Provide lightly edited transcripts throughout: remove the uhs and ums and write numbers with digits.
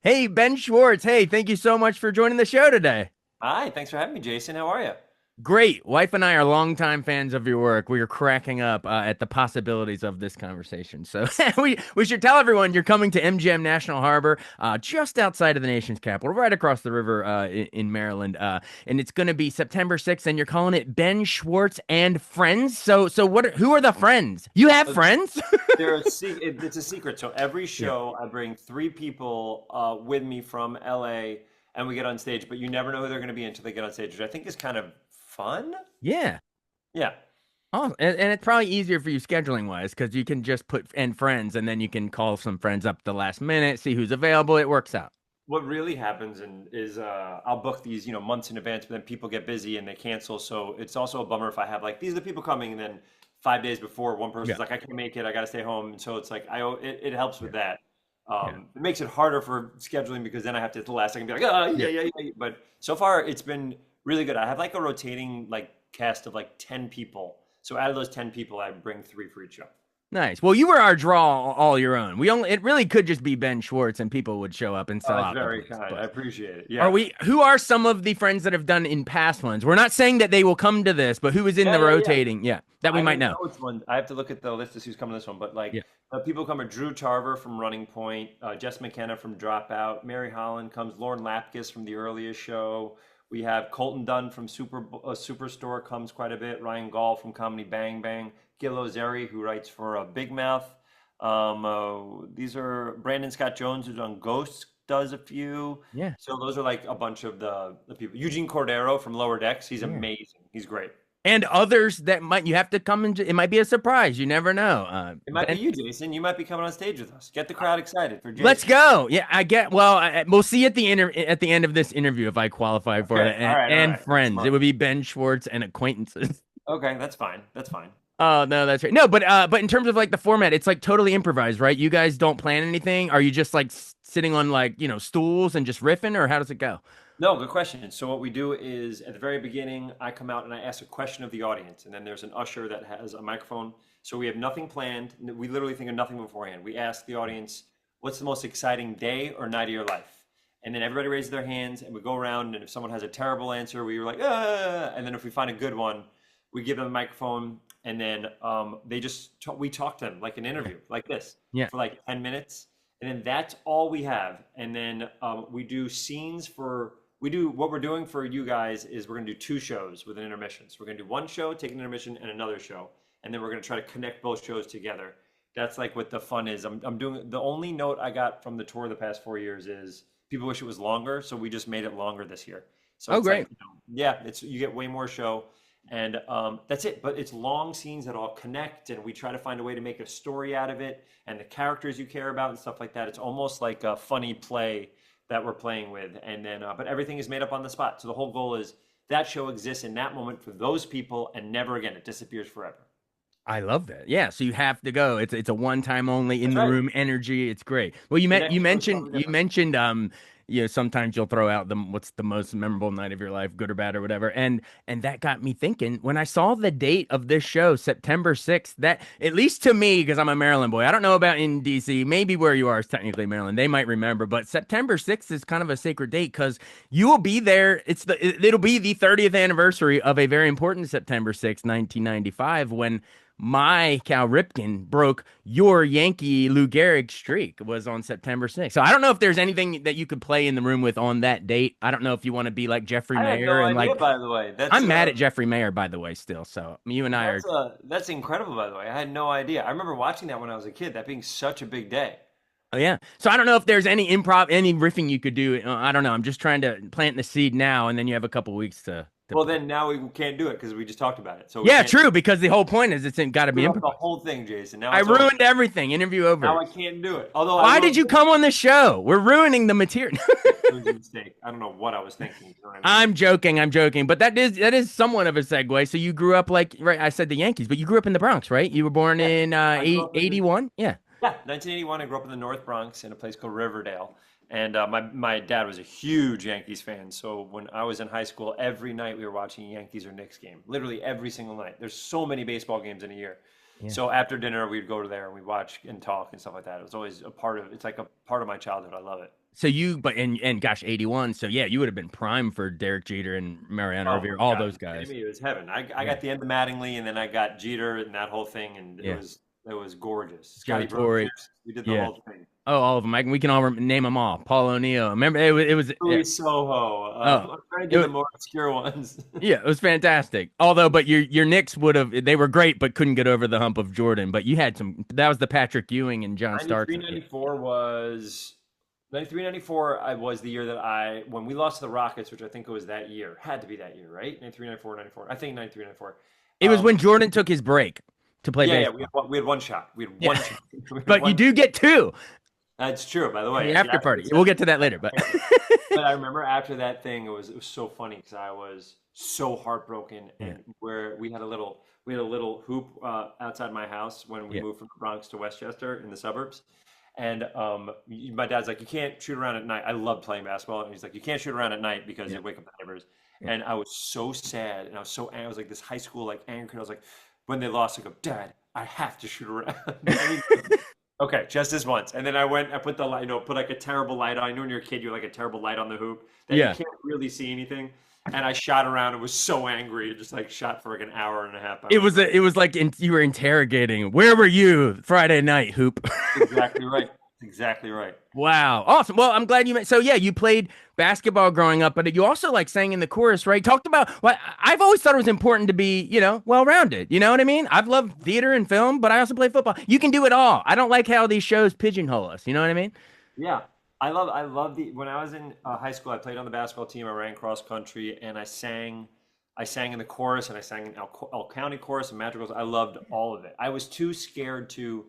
Hey, Ben Schwartz. Hey, thank you so much for joining the show today. Hi, thanks for having me, Jason. How are you? Great. Wife and I are longtime fans of your work. We are cracking up at the possibilities of this conversation. So we should tell everyone you're coming to MGM National Harbor, just outside of the nation's capital, right across the river in Maryland. And it's going to be September 6th, and you're calling it Ben Schwartz and Friends. So who are the friends? You have Uh, friends? it's a secret. So every Yeah. show, I bring three people with me from LA, and we get on stage. But you never know who they're going to be until they get on stage, which I think is kind of fun. Yeah. Yeah, Oh, and it's probably easier for you scheduling wise because you can just put and friends and then you can call some friends up at the last minute, see who's available. It works out. what really happens is I'll book these months in advance, but then people get busy and they cancel. So it's also a bummer if I have like these are the people coming, and then 5 days before one Yeah. person's like I can't make it, I got to stay home, and so it's like it helps Yeah. with that. Yeah. It makes it harder for scheduling because then I have to at the last second be like, oh Yeah. yeah, yeah, yeah. But so far it's been really good. I have like a rotating like cast of like 10 people. So out of those 10 people, I bring three for each show. Nice. Well, you were our draw all your own. It really could just be Ben Schwartz and people would show up and Oh, sell that's out the very place. kind. I But appreciate it. are Yeah. we, who are some of the friends that have done in past ones? We're not saying that they will come to this, but who is in Yeah, the yeah, yeah. rotating? Yeah, that we I might don't know. know which one. I have to look at the list to see who's coming to this one. But like Yeah. people come are Drew Tarver from Running Point, Jess McKenna from Dropout, Mary Holland comes, Lauren Lapkus from the earliest show. We have Colton Dunn from Superstore comes quite a bit. Ryan Gall from Comedy Bang Bang. Gil Ozeri, who writes for Big Mouth. These are Brandon Scott Jones, who's on Ghosts, does a few. Yeah. So those are like a bunch of the people. Eugene Cordero from Lower Decks. He's Yeah. amazing. He's great. And others that might, you have to come into, it might be a surprise. You never know. It might be Ben, you, Jason. You might be coming on stage with us. Get the crowd excited for let's Jason. go. Yeah, I get. Well, we'll see at the at the end of this interview if I qualify for Okay. it. All right. All And right. friends, it Smart. would be Ben Schwartz and acquaintances. Okay. That's fine. That's fine. Oh no, that's right. No, but in terms of like the format, it's like totally improvised, right? You guys don't plan anything. Are you just like sitting on like stools and just riffing, or how does it go? No, good question. So what we do is at the very beginning, I come out and I ask a question of the audience, and then there's an usher that has a microphone. So we have nothing planned. We literally think of nothing beforehand. We ask the audience, "What's the most exciting day or night of your life?" And then everybody raises their hands, and we go around. And if someone has a terrible answer, we were like, "Ah!" And then if we find a good one, we give them a microphone, and then we talk to them like an Yeah, interview, like this, yeah. for like 10 minutes, and then that's all we have. And then we do scenes for we do what we're doing for you guys is we're going to do two shows with an intermission. So we're going to do one show, take an intermission, and another show, and then we're going to try to connect both shows together. That's like what the fun is. I'm doing the only note I got from the tour the past 4 years is people wish it was longer, so we just made it longer this year. So Oh, it's like, great. yeah, it's you get way more show, and that's it. But it's long scenes that all connect, and we try to find a way to make a story out of it, and the characters you care about and stuff like that. It's almost like a funny play that we're playing with, and then but everything is made up on the spot. So the whole goal is that show exists in that moment for those people, and never again. It disappears forever. I love that. Yeah, so you have to go. It's a one time only in That's the right. room energy. It's great. Well, The next show is totally you different. mentioned sometimes you'll throw out the what's the most memorable night of your life, good or bad or whatever. And that got me thinking when I saw the date of this show, September 6th, that at least to me because I'm a Maryland boy. I don't know about in DC. Maybe where you are is technically Maryland. They might remember, but September 6th is kind of a sacred date cuz you will be there. It'll be the 30th anniversary of a very important September 6th, 1995 when my Cal Ripken broke your Yankee Lou Gehrig streak was on September 6th. So I don't know if there's anything that you could play in the room with on that date. I don't know if you want to be like Jeffrey I had Mayer no and idea, like by the way. I'm mad at Jeffrey Mayer by the way still. So you and I are That's incredible, by the way. I had no idea. I remember watching that when I was a kid. That being such a big day. oh yeah. So I don't know if there's any improv any riffing you could do. I don't know. I'm just trying to plant the seed now and then you have a couple weeks to Well, play. then now we can't do it because we just talked about it. So we Yeah, can't true because the whole point is it's got to be screw up the improvised. whole thing, Jason. Now I it's over. ruined everything. Interview over. Now I can't do it. Although I Why will did you admit, come on the show? We're ruining the material. it was a mistake. I don't know what I was thinking. You know what I mean? I'm joking. I'm joking. But that is somewhat of a segue. So you grew up like right. I said the Yankees, but you grew up in the Bronx, right? You were born Yeah. in I grew up in 81. Yeah. Yeah, 1981. I grew up in the North Bronx in a place called Riverdale, and my dad was a huge Yankees fan. So when I was in high school, every night we were watching a Yankees or Knicks game. Literally every single night. There's so many baseball games in a year. Yeah. So after dinner, we'd go to there and we'd watch and talk and stuff like that. It was always a part of. It's like a part of my childhood. I love it. So you, but and gosh, 81. So yeah, you would have been prime for Derek Jeter and Mariano Oh Rivera, my all God, those you kidding guys. me? It was heaven. I Yeah. got the end of Mattingly, and then I got Jeter and that whole thing, and Yeah. it was gorgeous. Joe Scotty Torre. Brosius, we did the Yeah. whole thing. Oh, all of them. We can all name them all. Paul O'Neill. Remember, it was yeah. Louis Soho. Oh, I'm trying to it do was, the more obscure ones. yeah, it was fantastic. Although, but your Knicks would have, they were great, but couldn't get over the hump of Jordan. But you had some, that was the Patrick Ewing and John Starks. 93, Yeah. 94 was 93, 94. I was the year that when we lost to the Rockets, which I think it was that year, had to be that year, right? 93, 94, 94. I think 93, 94. It was when Jordan took his break to play Yeah, baseball. we had one shot. We had one Yeah. shot. We had But you one. do get two That's true, by the in way. the If you after ask me party. We'll get to that later, but but I remember after that thing, it was so funny because I was so heartbroken, yeah. and where we had a little hoop outside my house when we Yeah. moved from the Bronx to Westchester in the suburbs, and my dad's like, you can't shoot around at night. I love playing basketball, and he's like, you can't shoot around at night because Yeah. you wake up the neighbors. Yeah. And I was so sad, and I was so angry. I was like this high school like anger kid. I was like, when they lost, I go, Dad, I have to shoot around. Okay, just this once. And then I put the light, put like a terrible light on. I know when you're a kid, you're like a terrible light on the hoop that you Yeah. can't really see anything. And I shot around and was so angry. Just like shot for like an hour and a half. I It was was it was like you were interrogating. Where were you Friday night, Hoop? exactly right. Exactly right. Wow. Awesome. Well, I'm glad you met. So yeah, you played basketball growing up, but you also like sang in the chorus, right? Talked about what I've always thought it was important to be, well-rounded. You know what I mean? I've loved theater and film, but I also play football. You can do it all. I don't like how these shows pigeonhole us. You know what I mean? Yeah. I love when I was in high school, I played on the basketball team. I ran cross country and I sang in the chorus and I sang in Elk County chorus and madrigals. I loved all of it. I was too scared to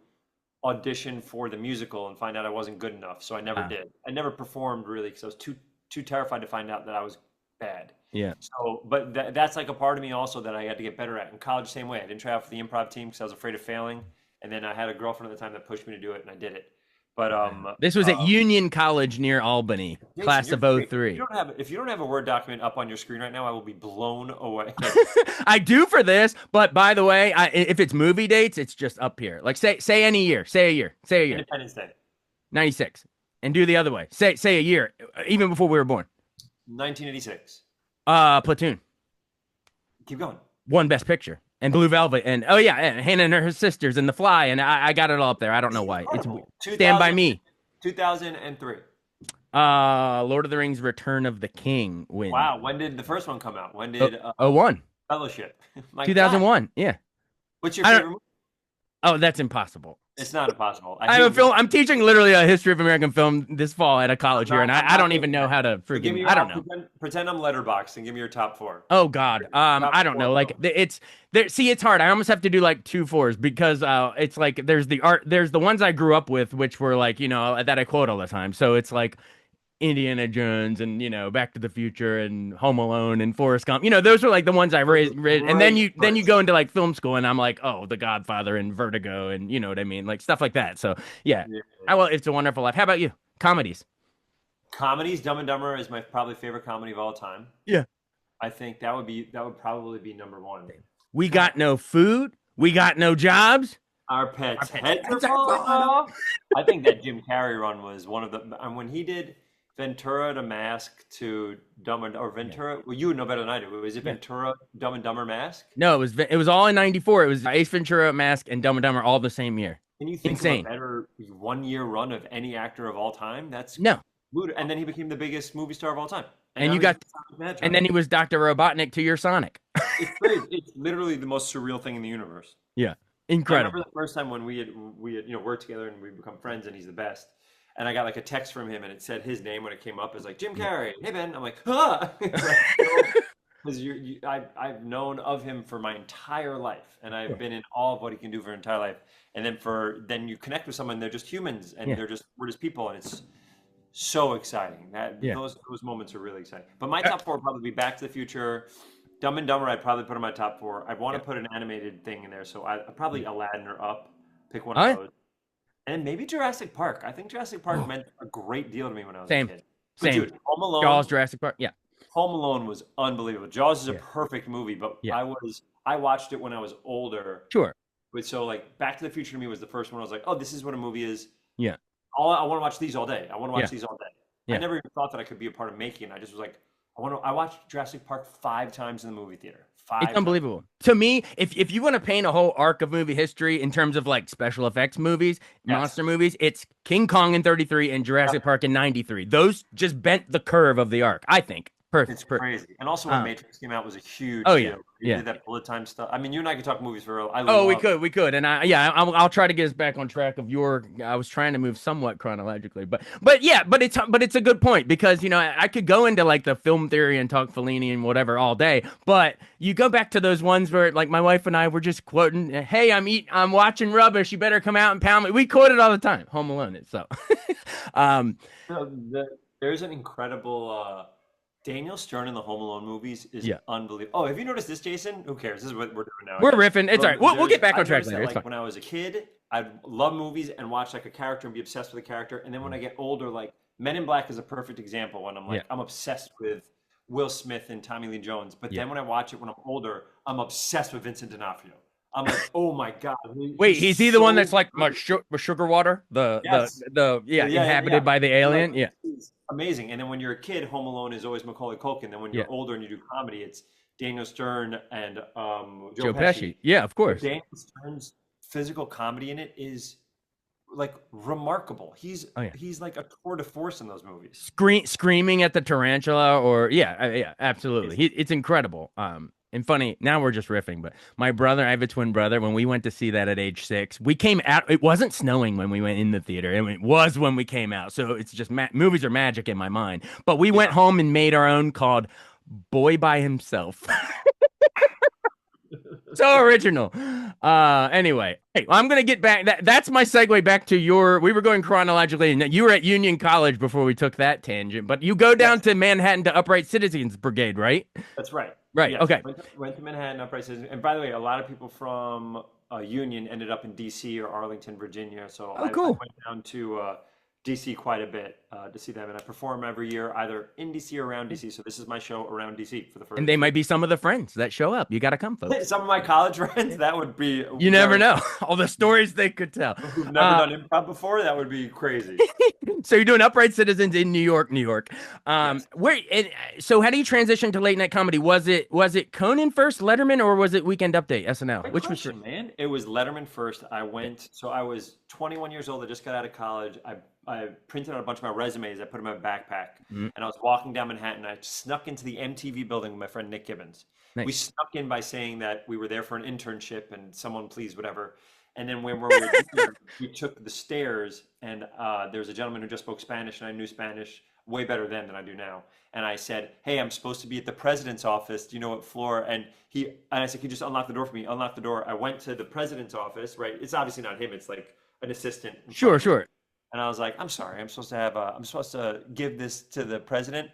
audition for the musical and find out I wasn't good enough, so I never Ah, did. I never performed really because I was too terrified to find out that I was bad. yeah. So, but that's like a part of me also that I had to get better at. In college, same way. I didn't try out for the improv team because I was afraid of failing, and then I had a girlfriend at the time that pushed me to do it, and I did it. But This was at Union College near Albany, Jason, class you're of great. '03. If you don't have a Word document up on your screen right now, I will be blown away. I do for this, but by the way, if it's movie dates, it's just up here. Like say any year, say a year, say a year, Independence Day, 96, and do the other way. Say a year, even before we were born. 1986. Platoon Keep going. won Best Picture, and Blue Velvet, and oh yeah, and Hannah and her sisters, and The Fly, and I got it all up there. I don't know why. It's Incredible. Stand by Me. 2003. Lord of the Rings: Return of the King win. Wow. When did the first one come out? When Oh, did 01. Fellowship? My God. 2001. Yeah. What's your I don't. favorite movie? Oh, that's impossible. It's not impossible. I have a film. I'm teaching literally a history of American film this fall at a college here, and I'm I not don't even know how to So give me friggin' your, I don't know. pretend I'm letterboxed and give me your top four. Oh God. Top I don't four know. Like films. it's there. See, it's hard. I almost have to do like two fours because it's like there's the art. There's the ones I grew up with, which were like that I quote all the time. So it's like Indiana Jones and Back to the Future and Home Alone and Forrest Gump. Those are like the ones I read. And then you Great go into like film school and I'm like, oh, The Godfather and Vertigo and you know what I mean, like stuff like that. So yeah. choice. Well, It's a Wonderful Life. How about you? Comedies. Comedies, Dumb and Dumber is my probably favorite comedy of all time. Yeah. I think that would probably be number one. We got no food. We got no jobs. Our pets' pets' heads are heads are falling falling off. I think that Jim Carrey run was one of the, and when he did Ventura to Mask to Dumb and, or Yeah. Ventura, well, you would know better than I do. Was it Yeah. Ventura, Dumb and Dumber Mask? No, it was all in '94. It was Ace Ventura, Mask, and Dumb and Dumber all the same year. Can you think Insane. of a better 1 year run of any actor of all time? That's No. and then he became the biggest movie star of all time. And now you he's got Sonic the Hedgehog. and then he was Dr. Robotnik to your Sonic. It's crazy. It's literally the most surreal thing in the universe. Yeah. I remember Incredible. the first time when we had worked together and we become friends and he's the best. And I got like a text from him and it said his name when it came up as like Jim Carrey. Hey Ben, I'm like, huh? Because I've known of him for my entire life and I've been in awe of what he can do for an entire life. And then you connect with someone, they're just humans and Yeah. we're just people and it's so exciting. Yeah. Those moments are really exciting. But my top four would probably be Back to the Future, Dumb and Dumber. I'd probably put in my top four. I want to put an animated thing in there, so I probably Aladdin or Up. Pick one All of right. those, and maybe Jurassic Park. I think Jurassic Park Oh. meant a great deal to me when I was Same. a kid. But Same. dude, Home Alone. Jaws, Jurassic Park. Yeah. Home Alone was unbelievable. Jaws is a Yeah. perfect movie, but Yeah. I watched it when I was older. Sure. But so like Back to the Future to me was the first one. I was like, oh, this is what a movie is. Yeah. I want to watch these all day. I want to watch Yeah. these all day. I Yeah. never even thought that I could be a part of making it. I just was like, I watched Jurassic Park 5 times in the movie theater. It's 5 times. unbelievable. To me, if you want to paint a whole arc of movie history in terms of like special effects movies, Yes. monster movies, it's King Kong in 33 and Jurassic Park in 93. Those just bent the curve of the arc, I think. It's Perfect. crazy. And also when Uh, Matrix came out was a huge oh yeah. deal. He Yeah. did that bullet time stuff. I mean, you and I could talk movies for real. I Oh, love. we could, and I'll try to get us back on track of your. I was trying to move somewhat chronologically, but yeah, but it's a good point because I could go into like the film theory and talk Fellini and whatever all day, but you go back to those ones where like my wife and I were just quoting, "Hey, I'm watching rubbish. You better come out and pound me." We quote it all the time. Home Alone, it so. um, There's an incredible Daniel Stern in the Home Alone movies is yeah, unbelievable. Oh, have you noticed this, Jason? Who cares? This is what we're doing now, I we're guess. riffing. It's all right. We'll get back on I've track noticed later. that It's fine. like when I was a kid, I'd love movies and watch like a character and be obsessed with a character. And then when I get older, like Men in Black is a perfect example when I'm Yeah, like, I'm obsessed with Will Smith and Tommy Lee Jones. But yeah. then when I watch it when I'm older, I'm obsessed with Vincent D'Onofrio. I'm like, oh my God, Wait, he's is he the one so that's like good. sugar water? Yes. Yeah, Yeah. inhabited by the Like, alien. Yeah, it's amazing. And then when you're a kid, Home Alone is always Macaulay Culkin. Then when yeah. you're older and you do comedy, it's Daniel Stern and Joe Joe Pesci. Pesci. Yeah, of But course. Daniel Stern's physical comedy in it is like remarkable. He's Oh yeah. he's like a tour de force in those movies. Screaming at the tarantula, or yeah, absolutely. It's, It's incredible. And funny. Now we're just riffing, but my brother, I have a twin brother. When we went to see that at age 6, we came out. It wasn't snowing when we went in the theater, and it was when we came out. So it's just movies are magic in my mind. But we went yeah. home and made our own called "Boy by Himself." So original. Anyway, hey, I'm gonna get back. That's my segue back to your. We were going chronologically, and you were at Union College before we took that tangent. But you go down Yes. to Manhattan to Upright Citizens Brigade, right? That's right. Right. Yes, Okay. went to Manhattan, Upright Citizens. And by the way, a lot of people from Union ended up in D.C. or Arlington, Virginia. So Oh, I cool. went down to D.C. quite a bit to see them, and I perform every year either in D.C. or around D.C. So this is my show around D.C. for the And first. they might be some of the friends that show up. You got to come, folks. Some of my college friends, that would be You never very. know all the stories they could tell. Who've never Uh, done improv before, that would be crazy. so you're doing Upright Citizens in New York, New York. Yes. Where? So how do you transition to late night comedy? Was it Conan first, Letterman, or was it Weekend Update, SNL? Great Which was first? question, man. It was Letterman first. So I was 21 years old. I just got out of college. I printed out a bunch of my resumes. I put them in my backpack, Mm, and I was walking down Manhattan. I snuck into the MTV building with my friend Nick Gibbons. We nice. snuck in by saying that we were there for an internship and someone please whatever. And then when we were there, we took the stairs, and there was a gentleman who just spoke Spanish, and I knew Spanish way better then than I do now. And I said, "Hey, I'm supposed to be at the president's office. Do you know what floor?" And I said, "Can you just unlock the door for me?" Unlock the door. I went to the president's office. Right? It's obviously not him. It's like an assistant in front Sure, of me. sure. And I was like, "I'm sorry. I'm supposed to give this to the president."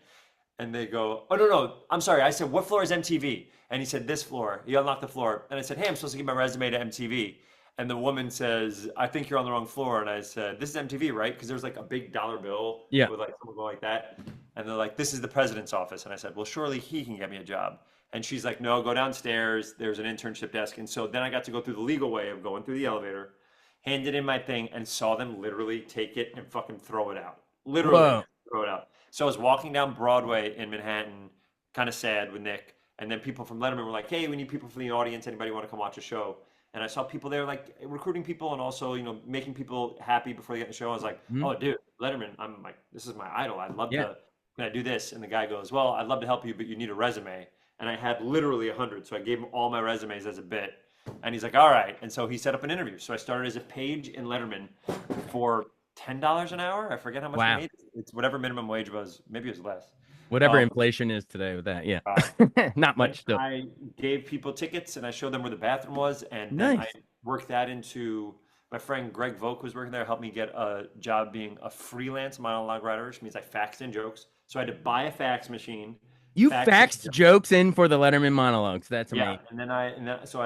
And they go, "Oh, no, no. I'm sorry." I said, "What floor is MTV?" And he said, "This floor." He unlocked the floor. And I said, "Hey, I'm supposed to give my resume to MTV." And the woman says, "I think you're on the wrong floor." And I said, "This is MTV, right?" Because there's like a big dollar bill Yeah. with like someone going like that. And they're like, "This is the president's office." And I said, "Well, surely he can get me a job." And she's like, "No, go downstairs. There's an internship desk." And so then I got to go through the legal way of going through the elevator, handed in my thing, and saw them literally take it and fucking throw it out. Literally Whoa. throw it out. So I was walking down Broadway in Manhattan, kind of sad with Nick. And then people from Letterman were like, "Hey, we need people from the audience. Anybody want to come watch a show?" And I saw people there like recruiting people and also, making people happy before they get in the show. I was like, Mhm. "Oh, dude, Letterman, I'm like, this is my idol. I'd love Yeah. to, can I do this?" And the guy goes, "Well, I'd love to help you, but you need a resume." And I had literally 100. So I gave him all my resumes as a bit. And he's like, "All right." And so he set up an interview. So I started as a page in Letterman for $10 an hour. I forget how much I Wow. made. It's whatever minimum wage was. Maybe it was less. Whatever Um, inflation is today with that. Yeah. uh, Not then much still. I gave people tickets and I showed them where the bathroom was. And then I Nice. worked that into my friend Greg Volk was working there, helped me get a job being a freelance monologue writer, which means I faxed in jokes. So I had to buy a fax machine, You fax in faxed jokes in for the Letterman monologues. That's yeah, amazing. so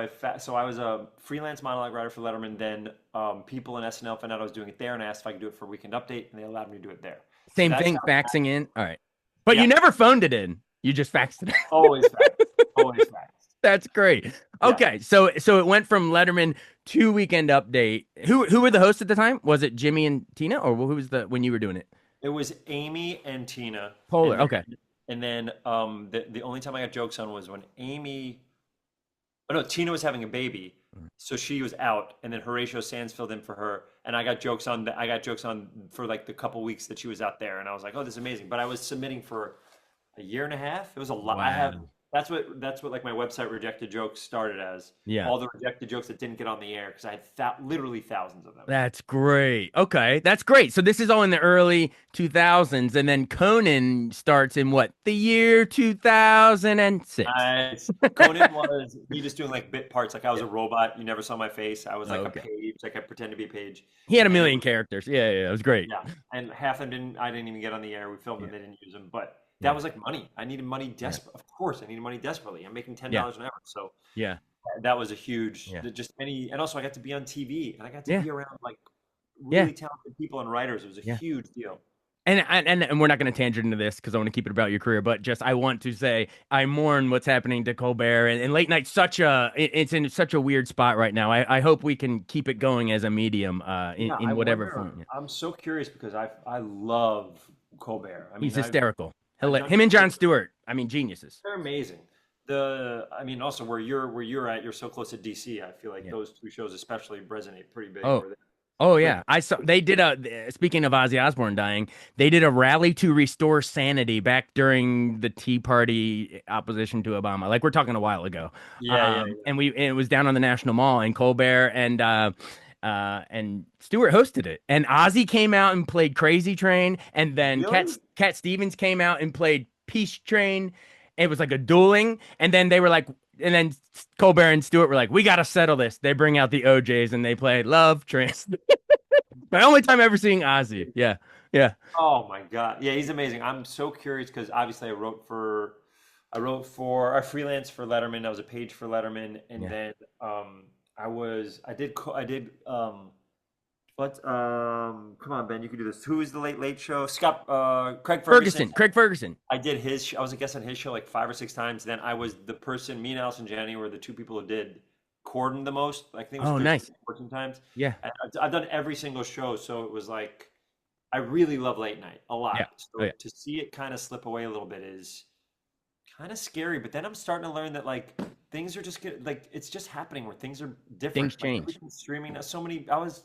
I was a freelance monologue writer for Letterman. Then people in SNL found out I was doing it there and asked if I could do it for Weekend Update, and they allowed me to do it there. So Same that's thing, how, faxing in. All right. But you yeah, never phoned it in. You just faxed it in. always fax, always fax. That's great. Yeah, Okay, so it went from Letterman to Weekend Update. Who were the hosts at the time? Was it Jimmy and Tina, or who was the when you were doing it? It was Amy and Tina, Polar. and Okay. then the only time I got jokes on was when Amy, oh no, Tina was having a baby, so she was out, and then Horatio Sands filled in for her, and I got jokes on for like the couple weeks that she was out there, and I was like, oh, this is amazing. But I was submitting for a year and a half. It was a lot. I have Wow. that's what like my website rejected jokes started as, Yeah. all the rejected jokes that didn't get on the air because I had literally thousands of them. That's great. Okay, that's great. So this is all in the early 2000s, and then Conan starts in what? The year 2006. Conan was me just doing like bit parts. Like I was Yeah. a robot. You never saw my face. I was like a Okay. page. Like I pretend to be a page. He had a And it million was, characters. Yeah, yeah, it was great. yeah. And half of them didn't. I didn't even get on the air. We filmed Yeah, them. They didn't use them. But that yeah, was like money. I needed money yeah, desperate. Of course, I needed money desperately. I'm making ten yeah, dollars an hour. So yeah, that was a huge. yeah, Just any. And also, I got to be on TV, and I got to yeah, be around like yeah, really talented people and writers. It was a yeah. huge deal. And we're not going to tangent into this because I want to keep it about your career, but just I want to say I mourn what's happening to Colbert and late night. It's in such a weird spot right now. I hope we can keep it going as a medium Yeah, I in whatever wonder. form. Yeah. I'm so curious because I love Colbert. I He's mean, hysterical. I've done Him and Jon shows. Stewart. I mean, geniuses. They're amazing. I mean, also where you're at, you're so close to DC. I feel like Yeah. those two shows especially resonate pretty big Oh, over there. oh But yeah. I saw they did a speaking of Ozzy Osbourne dying, they did a rally to restore sanity back during the Tea Party opposition to Obama. Like we're talking a while ago. yeah, yeah, And it was down on the National Mall and Colbert and Stewart hosted it. And Ozzy came out and played Crazy Train and then really? Cat Stevens came out and played Peace Train. It was like a dueling and then they were like and then Colbert and Stewart were like, "We got to settle this." They bring out the OJs and they play Love Train. My only time ever seeing Ozzy. Yeah. Yeah. Oh my God. Yeah, he's amazing. I'm so curious because obviously I freelance for Letterman. I was a page for Letterman, and Yeah. then I did what come on Ben, you can do this. Who is the Late Late Show? Craig Ferguson. Ferguson. Craig Ferguson. I did I was a guest on his show like 5 or 6 times. Then I was the person. Me and Allison Janney were the two people who did Corden the most. I think it was Oh, 13, nice. 14 times. Yeah. I've done every single show, so it was like I really love late night a Yeah. lot. Oh, So yeah. to see it kind of slip away a little bit is kind of scary. But then I'm starting to learn that like things are just like it's just happening where things are Things different. Like change. everything's streaming now. I was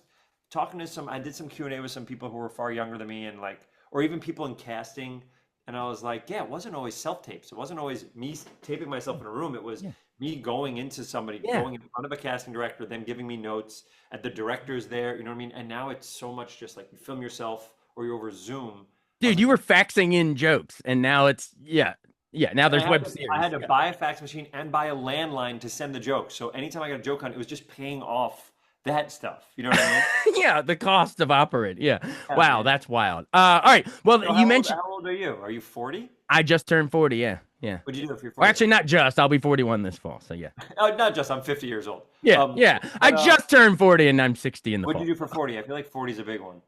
talking to I did some Q&A with some people who were far younger than me and like, or even people in casting. And I was like, yeah, it wasn't always self tapes. It wasn't always me taping myself in a room. It was Yeah. me going into somebody, Yeah. going in front of a casting director, them giving me notes, and the director's there. You know what I mean? And now it's so much just like you film yourself or you're over Zoom. I was Dude, like, you were faxing in jokes and now it's yeah. Yeah, now and there's web I series. had to Yeah. buy a fax machine and buy a landline to send the joke. So anytime I got a joke on, it was just paying off that stuff. You know what I mean? Yeah, the cost of operating. Yeah. Yeah, Wow, man. that's wild. All right. Well, So you mentioned how old are you? Are you 40? I just turned 40. Yeah. Yeah. What'd you do if you're Well, 40? actually not just. I'll be 41 this fall. So yeah. Oh, not just. I'm 50 years old. Yeah. Yeah. I But just turned 40 and I'm 60 in the what'd you fall. do for 40? I feel like 40 is a big one.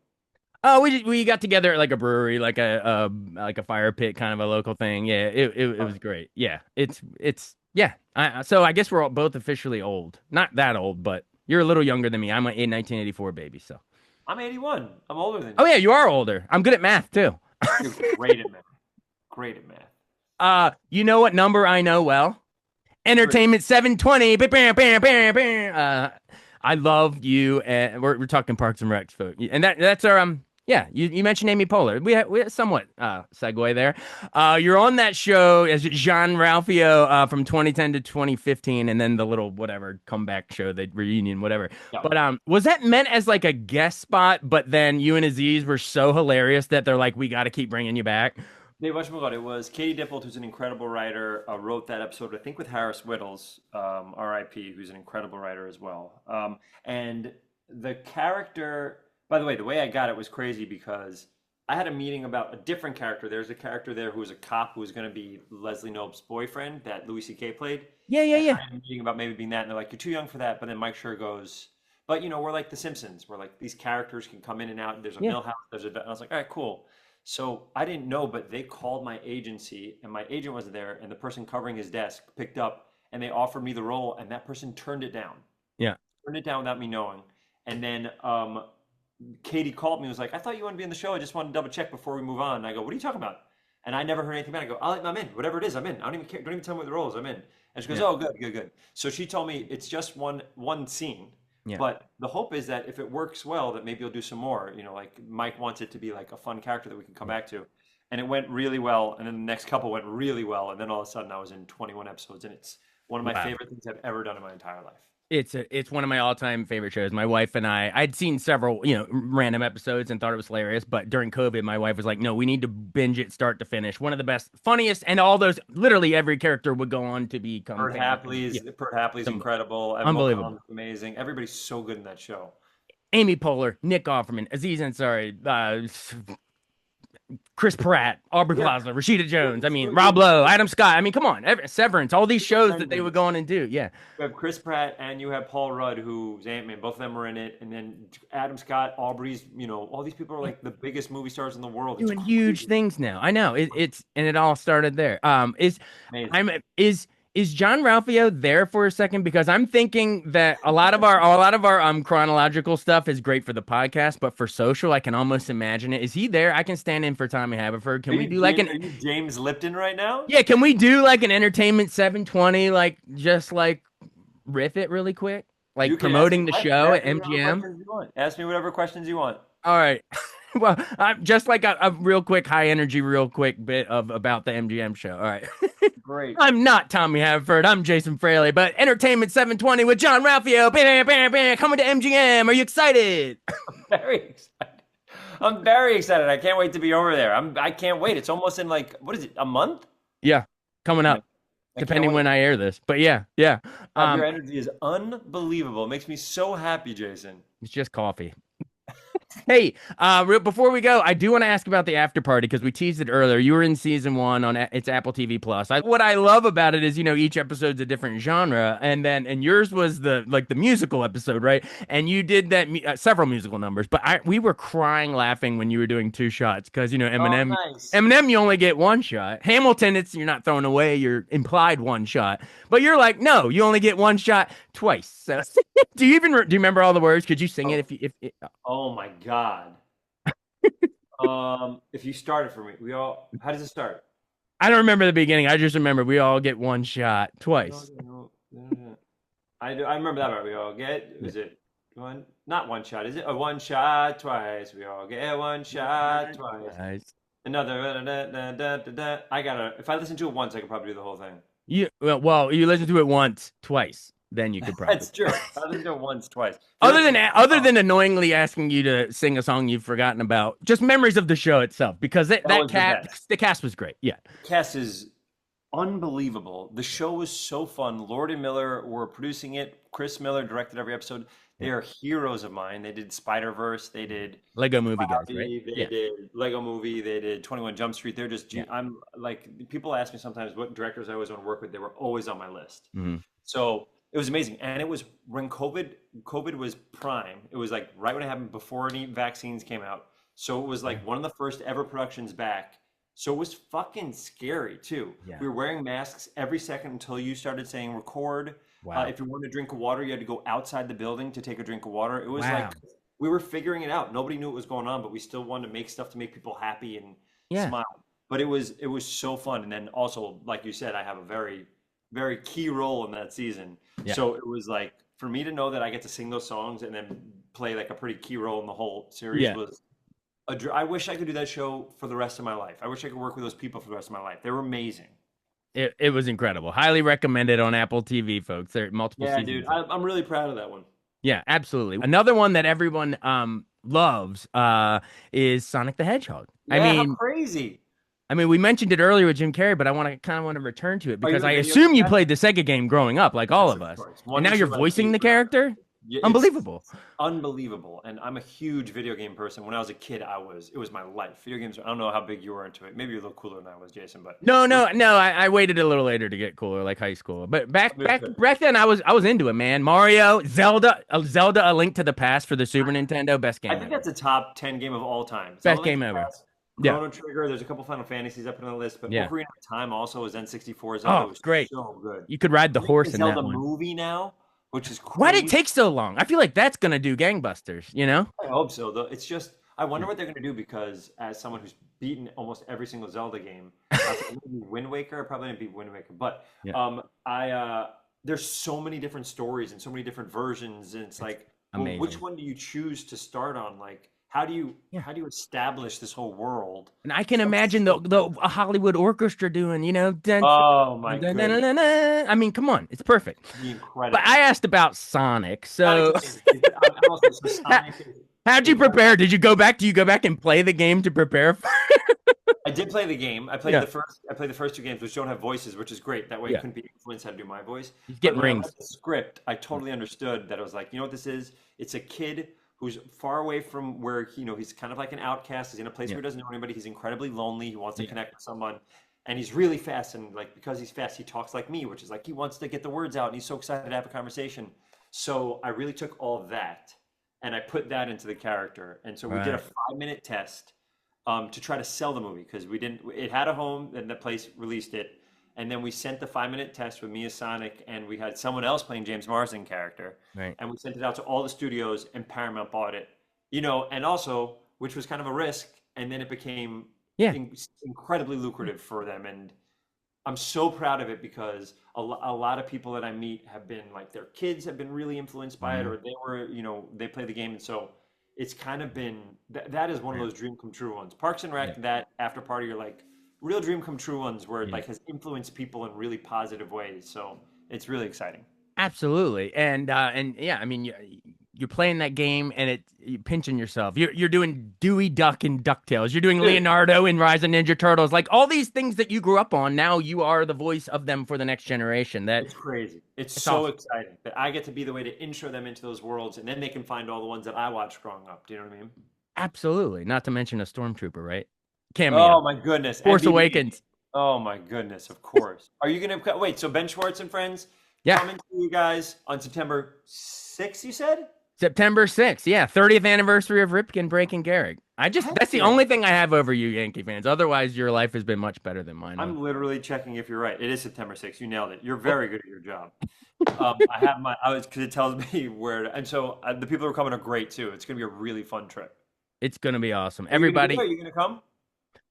Oh, we got together at like a brewery, like a fire pit kind of a local thing. Yeah, it was great. Yeah, it's yeah. So I guess we're all both officially old. Not that old, but you're a little younger than me. I'm a 1984 baby. So. I'm 81. I'm older than Oh you. yeah, you are older. I'm good at math too. You're great at math. Great at math. You know what number I know well? Three. Entertainment 720. Bam, bam, bam, bam. I love you, and we're talking Parks and Recs, folks. And that's our yeah. You mentioned Amy Poehler. We had somewhat segue there. You're on that show as Jean-Ralphio from 2010 to 2015, and then the little whatever comeback show, the reunion, whatever. Yeah. But was that meant as like a guest spot? But then you and Aziz were so hilarious that they're like, we got to keep bringing you back. Dave Whatchamacallit, it was Katie Dippold, who's an incredible writer, wrote that episode, I think, with Harris Whittles, RIP, who's an incredible writer as well. And the character, by the way, the way I got it was crazy because I had a meeting about a different character. There's a character there who was a cop who was going to be Leslie Knope's boyfriend that Louis C.K. played. Yeah, yeah, And yeah, I had a meeting about maybe being that, and they're like, you're too young for that. But then Mike Schur goes, but we're like The Simpsons, where like these characters can come in and out, and there's a yeah. Millhouse, and I was like, all right, cool. So I didn't know, but they called my agency, and my agent wasn't there, and the person covering his desk picked up, and they offered me the role, and that person turned it down. Yeah. Turned it down without me knowing. And then Katie called me and was like, I thought you wanted to be in the show. I just wanted to double check before we move on. And I go, what are you talking about? And I never heard anything about it. I go, I'm in. Whatever it is, I'm in. I don't even care. Don't even tell me what the role is. I'm in. And she goes, Yeah. oh, good, good, good. So she told me it's just one scene. Yeah. But the hope is that if it works well, that maybe you'll do some more. Like Mike wants it to be like a fun character that we can come back to. And it went really well. And then the next couple went really well. And then all of a sudden I was in 21 episodes. And it's one of my Wow. favorite things I've ever done in my entire life. It's one of my all-time favorite shows. My wife and I'd seen several, random episodes and thought it was hilarious, but during COVID, my wife was like, "No, we need to binge it start to finish." One of the best, funniest, and all those, literally every character would go on to become Bert famous. Hapley's Yeah, Bert Hapley's incredible. Evan unbelievable. Mulholland's amazing. Everybody's so good in that show. Amy Poehler, Nick Offerman, Aziz Ansari, Chris Pratt, Aubrey Yeah. Plaza, Rashida Jones. I mean, Rob Lowe, Adam Scott. I mean, come on, Severance, all these shows that they would go on and do. Yeah, You have Chris Pratt and you have Paul Rudd, who's Ant-Man. Both of them are in it. And then Adam Scott, Aubrey's, all these people are like the biggest movie stars in the world. It's doing huge crazy. things now. I know it's and it all started there. Amazing. I'm is Jean-Ralphio there for a second? Because I'm thinking that a lot of our chronological stuff is great for the podcast, but for social, I can almost imagine it. Is he there? I can stand in for Tommy Haverford. Can we do like Are you James Lipton right now? yeah? Can we do like an entertainment 720, like just like riff it really quick, You like can ask promoting me the show at ask me whatever MGM? questions you want. Ask me whatever questions you want. All right. Well, I'm just like a real quick, high energy, real quick bit of about the MGM show. All right. Great. I'm not Tommy Haverford. I'm Jason Fraley, but Entertainment 720 with Jean-Ralphio. Bam, bam, bam, coming to MGM. Are you excited? Very excited. I'm very excited. I can't wait to be over there. I can't wait. It's almost in like, what is it, a month? Yeah, coming up, I can't depending wait. when I air this. But yeah, yeah. Your energy is unbelievable. It makes me so happy, Jason. It's just coffee. Hey, before we go, I do want to ask about the after party because we teased it earlier. You were in season one on it's Apple TV Plus. What I love about it is each episode's a different genre, and yours was the musical episode, right? And you did that several musical numbers, but we were crying laughing when you were doing two shots because Eminem. Oh, nice. Eminem, you only get one shot. Hamilton, you're not throwing away your implied one shot, but you're like, no, you only get one shot twice. So, do you remember all the words? Could you sing it if Oh my God. If you started for me, how does it start? I don't remember the beginning. I just remember we all get one shot twice. I remember that part. We all get, is it one? Not one shot, is it? A one shot twice. We all get one shot twice. Nice. Another. If I listen to it once, I could probably do the whole thing. Well, you listen to it once, twice, then you could probably. That's true. I listened to it once, twice. Other than annoyingly asking you to sing a song you've forgotten about, just memories of the show itself, because the cast was great. Yeah, the cast is unbelievable. The show was so fun. Lord and Miller were producing it. Chris Miller directed every episode. They are heroes of mine. They did Spider-Verse. They did Lego Movie guys, right? They did Lego Movie. They did 21 Jump Street. They're just, I'm like, people ask me sometimes what directors I always want to work with. They were always on my list. Mm-hmm. So it was amazing. And it was when COVID was prime. It was like right when it happened before any vaccines came out. So it was like one of the first ever productions back. So it was fucking scary too. Yeah. We were wearing masks every second until you started saying record. Wow. If you wanted to drink water, you had to go outside the building to take a drink of water. It was Wow. like we were figuring it out. Nobody knew what was going on, but we still wanted to make stuff to make people happy and smile. But it was so fun. And then also, like you said, I have a very, very key role in that season. Yeah. So it was like for me to know that I get to sing those songs and then play like a pretty key role in the whole series was. I wish I could do that show for the rest of my life. I wish I could work with those people for the rest of my life. They were amazing. It was incredible. Highly recommended on Apple TV, folks. There are multiple seasons. Dude, I'm really proud of that one. Yeah, absolutely. Another one that everyone loves is Sonic the Hedgehog. Yeah, how crazy. I mean, we mentioned it earlier with Jim Carrey, but I kind of want to return to it because I assume you played the Sega game growing up, like all of us. And now you're voicing the character? Yeah, unbelievable. Unbelievable. And I'm a huge video game person. When I was a kid, it was my life. Video games, I don't know how big you were into it. Maybe you're a little cooler than I was, Jason, but No. I waited a little later to get cooler, like high school. But back then I was into it, man. Mario, Zelda, A Link to the Past for the Super Nintendo, best game. I think that's a top 10 game of all time. Best game ever. Chrono Trigger, there's a couple Final Fantasies up on the list, but Ocarina of Time also was N64. Zelda was great. So good. You could ride the horse in that Zelda one. movie now. which is Why'd it crazy. take so long? I feel like that's gonna do gangbusters, you know? I hope so, though. It's just I Yeah. wonder what they're going to do because as someone who's beaten almost every single Zelda game, outside of maybe Wind Waker, I probably didn't beat Wind Waker, but Yeah. I there's so many different stories and so many different versions, and it's It's like, well, which amazing. one do you choose to start on? Like, Yeah. how do you establish this whole world? And I can That's imagine so the cool. a Hollywood orchestra doing, Oh my dun, dun, goodness, dun, dun. I mean, come on, it's perfect. be But I incredible. asked about Sonic. Sonic So I'm also so how, Sonic how'd you is right. prepare? Did you go back? Do you go back and play the game to prepare for? I did play the game. Yeah. I played the first two games, which don't have voices, which is great. That way, it Yeah. couldn't be influenced how to do my voice. He's But getting when I read rings. the script, I totally understood that. I was like, you know what this is? It's a kid who's far away from where he's kind of like an outcast. He's in a place Yeah. where he doesn't know anybody. He's incredibly lonely. He wants to Yeah. connect with someone, and he's really fast. And like because he's fast, he talks like me, which is like he wants to get the words out, and he's so excited to have a conversation. So I really took all of that and I put that into the character. And so we did a Right. 5 minute test to try to sell the movie because we didn't. It had a home, and the place released it, and then we sent the 5 minute test with Mia Sonic, and we had someone else playing James Marsden character, Right. and we sent it out to all the studios, and Paramount bought it, and also which was kind of a risk, and then it became Yeah. incredibly lucrative for them, and I'm so proud of it because a lot of people that I meet have been like their kids have been really influenced by it, Mhm. or they were, they play the game, and so it's kind of been that is one of Right. those dream come true ones. Parks and Yeah. Rec, that After Party are like real dream come true ones where it Yeah. like has influenced people in really positive ways. So it's really exciting. Absolutely. And yeah, I mean you're playing that game and you're pinching yourself. You're doing Dewey Duck in DuckTales. You're doing Dude, Leonardo in Rise of Ninja Turtles. Like all these things that you grew up on, now you are the voice of them for the next generation. it's crazy. It's It's so awesome. exciting that I get to be the way to intro them into those worlds, and then they can find all the ones that I watched growing up. Do you know what I mean? Absolutely. Not to mention a stormtrooper, right? Cameo. Oh my goodness, Force MBD. Awakens. Oh my goodness, of course. Are you gonna wait? So Ben Schwartz and friends Yeah. coming to you guys on September 6th, you said? September 6th. Yeah. 30th anniversary of Ripken breaking Garrick. Heck That's the yeah. only thing I have over you, Yankee fans. Otherwise, your life has been much better than mine, man. I'm literally checking if you're right. It is September 6th. You nailed it. You're very good at your job. I was because it tells me where, and so the people who are coming are great too. It's gonna be a really fun trip. It's going to be awesome. Are you gonna be there? Everybody, Are you gonna come?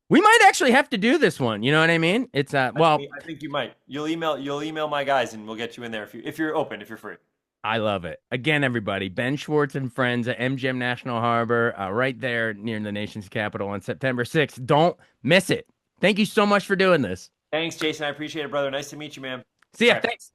we might actually have to do this one. You know what I mean? It's well, I think you might. You'll email my guys and we'll get you in there if you're open, if you're free. I love it. Again, everybody, Ben Schwartz and friends at MGM National Harbor, right there near the nation's capital on September 6th. Don't miss it. Thank you so much for doing this. Thanks, Jason. I appreciate it, brother. Nice to meet you, man. See ya. All right. Thanks.